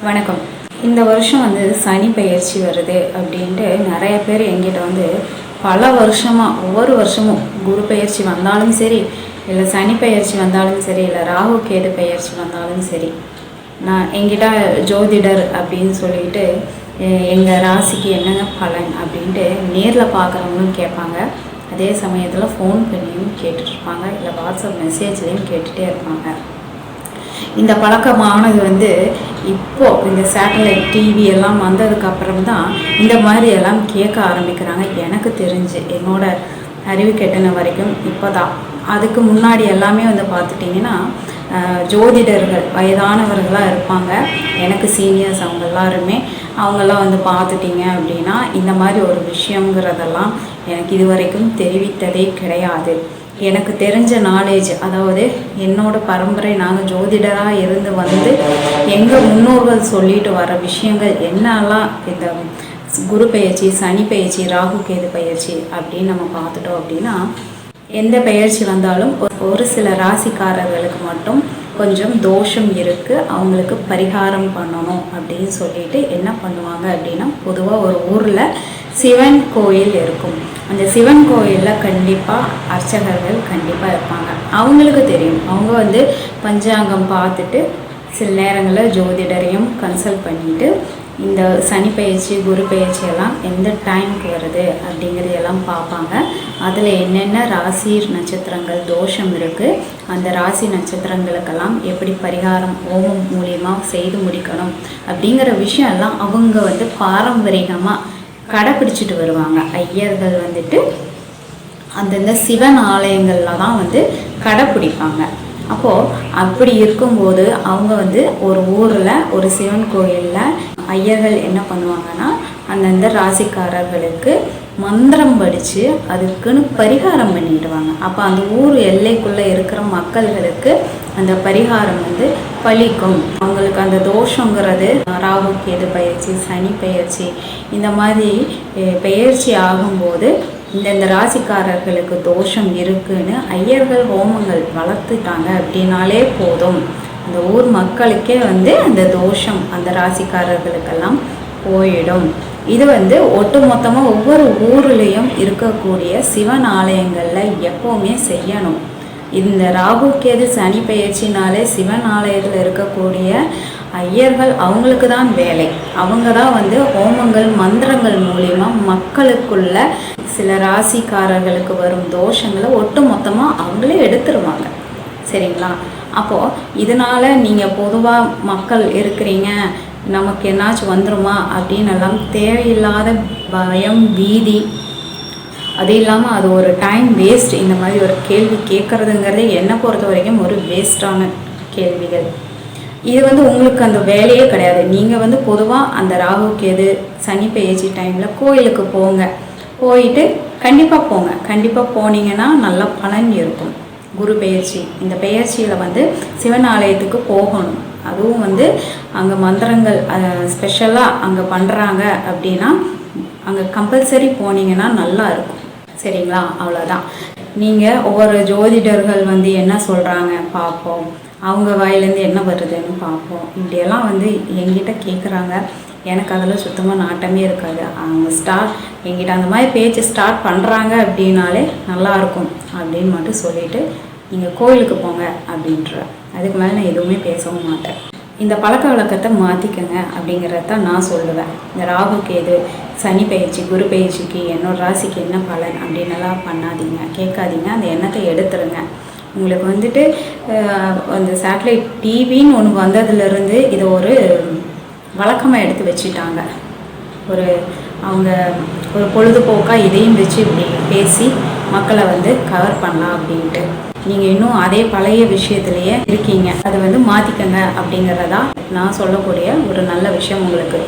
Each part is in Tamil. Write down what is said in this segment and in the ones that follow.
வணக்கம். இந்த வருஷம் சனி பெயர்ச்சி வருது அப்படின்ட்டு நிறைய பேர் எங்கிட்ட பல வருஷமாக ஒவ்வொரு வருஷமும் குரு பெயர்ச்சி வந்தாலும் சரி, இல்லை சனி பெயர்ச்சி வந்தாலும் சரி, இல்லை ராகு கேது பெயர்ச்சி வந்தாலும் சரி, நான் எங்கிட்ட ஜோதிடர் அப்படின்னு சொல்லிட்டு எங்கள் ராசிக்கு என்னென்ன பலன் அப்படின்ட்டு நேரில் பார்க்குறவங்களும் கேட்பாங்க. அதே சமயத்தில் ஃபோன் பண்ணியும் கேட்டுட்ருப்பாங்க, இல்லை வாட்ஸ்அப் மெசேஜ்லேயும் கேட்டுகிட்டே இருப்பாங்க. இந்த பழக்கமானது இப்போது இந்த சேட்டலைட் டிவி எல்லாம் வந்ததுக்கப்புறம் தான் இந்த மாதிரி எல்லாம் கேட்க ஆரம்பிக்கிறாங்க. எனக்கு தெரிஞ்சு என்னோட அறிவு கெட்டின வரைக்கும் இப்போ தான். அதுக்கு முன்னாடி எல்லாமே பார்த்துட்டிங்கன்னா ஜோதிடர்கள் வயதானவர்களாக இருப்பாங்க. எனக்கு சீனியர்ஸ் அவங்க எல்லாருமே அவங்கெல்லாம் பார்த்துட்டிங்க அப்படின்னா இந்த மாதிரி ஒரு விஷயங்கிறதெல்லாம் எனக்கு இது வரைக்கும் தெரிவித்ததே கிடையாது. எனக்கு தெரிஞ்ச நாலேஜ், அதாவது என்னோட பரம்பரை, நாங்கள் ஜோதிடராக இருந்து எங்கள் முன்னோர்கள் சொல்லிட்டு வர விஷயங்கள் என்னெல்லாம் இந்த குரு பெயர்ச்சி, சனி பெயர்ச்சி, ராகு கேது பெயர்ச்சி அப்படின்னு நம்ம பார்த்துட்டோம் அப்படின்னா, எந்த பெயர்ச்சி வந்தாலும் ஒரு சில ராசிக்காரர்களுக்கு மட்டும் கொஞ்சம் தோஷம் இருக்குது, அவங்களுக்கு பரிகாரம் பண்ணணும் அப்படின்னு சொல்லிட்டு என்ன பண்ணுவாங்க அப்படின்னா, பொதுவாக ஒரு ஊரில் சிவன் கோயில் இருக்கும். அந்த சிவன் கோயிலில் கண்டிப்பாக அர்ச்சகர்கள் கண்டிப்பாக இருப்பாங்க. அவங்களுக்கு தெரியும், அவங்க பஞ்சாங்கம் பார்த்துட்டு சில நேரங்களில் ஜோதிடரையும் கன்சல்ட் பண்ணிவிட்டு இந்த சனி பயிற்சி, குரு பயிற்சி எல்லாம் எந்த டைமுக்கு வருது அப்படிங்கிறதெல்லாம் பார்ப்பாங்க. அதில் என்னென்ன ராசி நட்சத்திரங்கள் தோஷம் இருக்குது, அந்த ராசி நட்சத்திரங்களுக்கெல்லாம் எப்படி பரிகாரம் ஹோமம் மூலியமாக செய்து முடிக்கணும் அப்படிங்கிற விஷயம் எல்லாம் அவங்க பாரம்பரியமாக கடைப்பிடிச்சிட்டு வருவாங்க. ஐயர்கள் அந்தந்த சிவன் ஆலயங்களில் தான் கடைப்பிடிப்பாங்க. அப்போது அப்படி இருக்கும்போது அவங்க ஒரு ஊரில் ஒரு சிவன் கோயிலில் ஐயர்கள் என்ன பண்ணுவாங்கன்னா, அந்தந்த ராசிக்காரர்களுக்கு மந்திரம் படித்து அதுக்குன்னு பரிகாரம் பண்ணிடுவாங்க. அப்போ அந்த ஊர் எல்லைக்குள்ளே இருக்கிற மக்கள்களுக்கு அந்த பரிகாரம் பலிக்கும். அவங்களுக்கு அந்த தோஷங்கிறது ராகு கேது பயிற்சி, சனி பயிற்சி, இந்த மாதிரி பெயர்ச்சி ஆகும்போது இந்த ராசிக்காரர்களுக்கு தோஷம் இருக்குன்னு ஐயர்கள் ஹோமங்கள் வளர்த்துட்டாங்க அப்படின்னாலே போதும், அந்த ஊர் மக்களுக்கே அந்த தோஷம் அந்த ராசிக்காரர்களுக்கெல்லாம் போயிடும். இது ஒட்டு மொத்தமாக ஒவ்வொரு ஊர்லேயும் இருக்கக்கூடிய சிவன் ஆலயங்களில் எப்போவுமே செய்யணும். இந்த ராகு கேது சனி பெயர்ச்சினாலே சிவன் ஆலயத்தில் இருக்கக்கூடிய ஐயர்கள் அவங்களுக்கு தான் வேலை. அவங்க தான் ஹோமங்கள் மந்திரங்கள் மூலிமா மக்களுக்குள்ள சில ராசிக்காரர்களுக்கு வரும் தோஷங்களை ஒட்டு மொத்தமாக அவங்களே எடுத்துருவாங்க. சரிங்களா? அப்போது இதனால் நீங்கள் பொதுவாக மக்கள் இருக்கிறீங்க, நமக்கு என்னாச்சும் வந்துருமா அப்படின்னு எல்லாம் தேவையில்லாத பயம், பீதி, அது இல்லாமல் அது ஒரு டைம் வேஸ்ட். இந்த மாதிரி ஒரு கேள்வி கேட்குறதுங்கிறதே என்னை பொறுத்த வரைக்கும் ஒரு வேஸ்டான கேள்விகள். இது உங்களுக்கு அந்த வேலையே கிடையாது. நீங்கள் பொதுவாக அந்த ராகு கேது சனி பெயர்ச்சி டைமில் கோயிலுக்கு போங்க, போயிட்டு கண்டிப்பாக போங்க. கண்டிப்பாக போனீங்கன்னா நல்ல பலன் இருக்கும். குரு பெயர்ச்சி, இந்த பெயர்ச்சியில் சிவன் ஆலயத்துக்கு போகணும். அதுவும் அங்கே மந்திரங்கள் ஸ்பெஷலாக அங்கே பண்ணுறாங்க அப்படின்னா அங்கே கம்பல்சரி போனீங்கன்னா நல்லா இருக்கும். சரிங்களா? அவ்வளோதான். நீங்கள் ஒவ்வொரு ஜோதிடர்கள் என்ன சொல்கிறாங்க பார்ப்போம், அவங்க வாயிலேருந்து என்ன வருதுன்னு பார்ப்போம், இப்படியெல்லாம் என்கிட்ட கேட்குறாங்க. எனக்கு அதில் சுத்தமாக நாட்டமே இருக்காது. அவங்க என்கிட்ட அந்த மாதிரி பேச்சு ஸ்டார்ட் பண்ணுறாங்க அப்படின்னாலே நல்லாயிருக்கும் அப்படின்னு மட்டும் சொல்லிவிட்டு நீங்கள் கோயிலுக்கு போங்க அப்படின்ற, அதுக்கு மேலே நான் எதுவுமே பேசவும் மாட்டேன். இந்த பழக்க வழக்கத்தை மாற்றிக்கங்க அப்படிங்கிறத நான் சொல்லுவேன். இந்த ராகு கேது சனி பயிற்சி, குரு பயிற்சிக்கு என்னோட ராசிக்கு என்ன பலன் அப்படின்னலாம் பண்ணாதீங்க, கேட்காதீங்க. அந்த எண்ணத்தை எடுத்துருங்க. உங்களுக்கு அந்த சேட்டலைட் டிவின்னு ஒன்று வந்ததுலேருந்து இதை ஒரு வழக்கமாக எடுத்து வச்சுட்டாங்க. அவங்க ஒரு பொழுதுபோக்காக இதையும் வச்சு இப்படி பேசி மக்களை கவர் பண்ணலாம் அப்படின்ட்டு. நீங்கள் இன்னும் அதே பழைய விஷயத்துலையே இருக்கீங்க. அதை மாற்றிக்கங்க அப்படிங்கிறதா நான் சொல்லக்கூடிய ஒரு நல்ல விஷயம் உங்களுக்கு.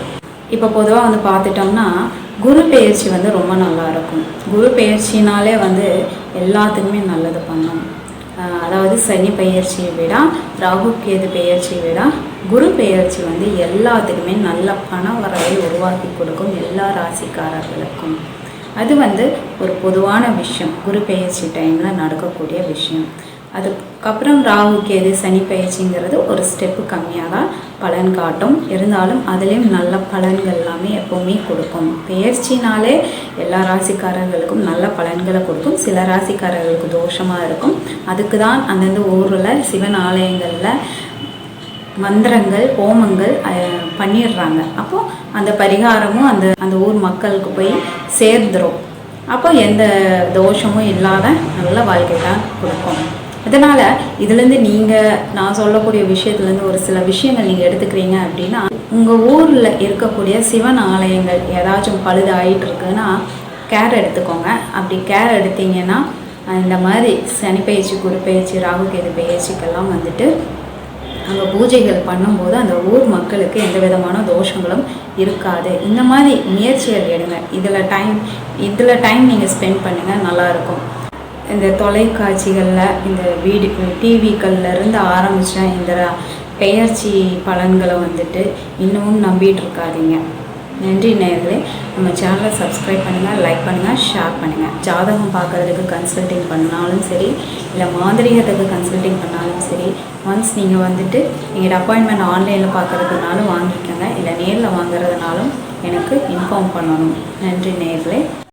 இப்போ பொதுவாக பார்த்துட்டோம்னா குரு பெயர்ச்சி ரொம்ப நல்லா இருக்கும். குரு பெயர்ச்சினாலே எல்லாத்துக்குமே நல்லது பண்ணும். அதாவது சனி பெயர்ச்சியை விட, ராகு கேது பெயர்ச்சியை விட குரு பெயர்ச்சி எல்லாத்துக்குமே நல்ல பண வரவை உருவாக்கி கொடுக்கும் எல்லா ராசிக்காரர்களுக்கும். அது ஒரு பொதுவான விஷயம், குரு பெயர்ச்சி டைமில் நடக்கக்கூடிய விஷயம். அதுக்கப்புறம் ராகு கேது சனி பயிற்சிங்கிறது ஒரு ஸ்டெப்பு கம்மியாக தான் பலன் காட்டும். இருந்தாலும் அதுலேயும் நல்ல பலன்கள் எல்லாமே எப்போவுமே கொடுக்கும். பெயர்ச்சினாலே எல்லா ராசிக்காரர்களுக்கும் நல்ல பலன்களை கொடுக்கும். சில ராசிக்காரர்களுக்கு தோஷமாக இருக்கும். அதுக்கு தான் அந்தந்த ஊரில் சிவன் ஆலயங்களில் மந்திரங்கள் ஹோமங்கள் பண்ணிடுறாங்க. அப்போது அந்த பரிகாரமும் அந்த ஊர் மக்களுக்கு போய் சேர்ந்துடும். அப்போ எந்த தோஷமும் இல்லாத நல்ல வாழ்க்கை தான் கொடுக்கும். அதனால் இதுலேருந்து நான் சொல்லக்கூடிய விஷயத்துலேருந்து ஒரு சில விஷயங்கள் நீங்கள் எடுத்துக்கிறீங்க அப்படின்னா, உங்கள் ஊரில் இருக்கக்கூடிய சிவன் ஆலயங்கள் ஏதாச்சும் பழுது ஆகிட்டு இருக்குன்னா கேர் எடுத்துக்கோங்க. அப்படி கேர் எடுத்தீங்கன்னா இந்த மாதிரி சனி பயிற்சி, குரு பயிற்சி, ராகு கேது பயிற்சிக்கெல்லாம் வந்துட்டு அங்கே பூஜைகள் பண்ணும்போது அந்த ஊர் மக்களுக்கு எந்த விதமான தோஷங்களும் இருக்காது. இந்த மாதிரி முயற்சிகள் எடுங்க. இதில் டைம் நீங்கள் ஸ்பெண்ட் பண்ணுங்கள், நல்லாயிருக்கும். இந்த தொலைக்காட்சிகளில் இந்த டிவிக்கள்லேருந்து ஆரம்பித்த இந்த பெயர்ச்சி பலன்களை வந்துட்டு இன்னமும் நம்பிட்டு இருக்காதீங்க. நன்றி நேயர்களே. நம்ம சேனலை சப்ஸ்கிரைப் பண்ணுங்கள், லைக் பண்ணுங்கள், ஷேர் பண்ணுங்கள். ஜாதகம் பார்க்குறதுக்கு கன்சல்டிங் பண்ணாலும் சரி, இல்லை மாந்திரிகத்துக்கு கன்சல்டிங் பண்ணாலும் சரி, ஒன்ஸ் நீங்கள் வந்துட்டு எங்களோட அப்பாயின்மெண்ட் ஆன்லைனில் பார்க்குறதுனாலும் வாங்கிக்கோங்க, இல்லை நேரில் வாங்குறதுனாலும் எனக்கு இன்ஃபார்ம் பண்ணணும். நன்றி நேயர்களே.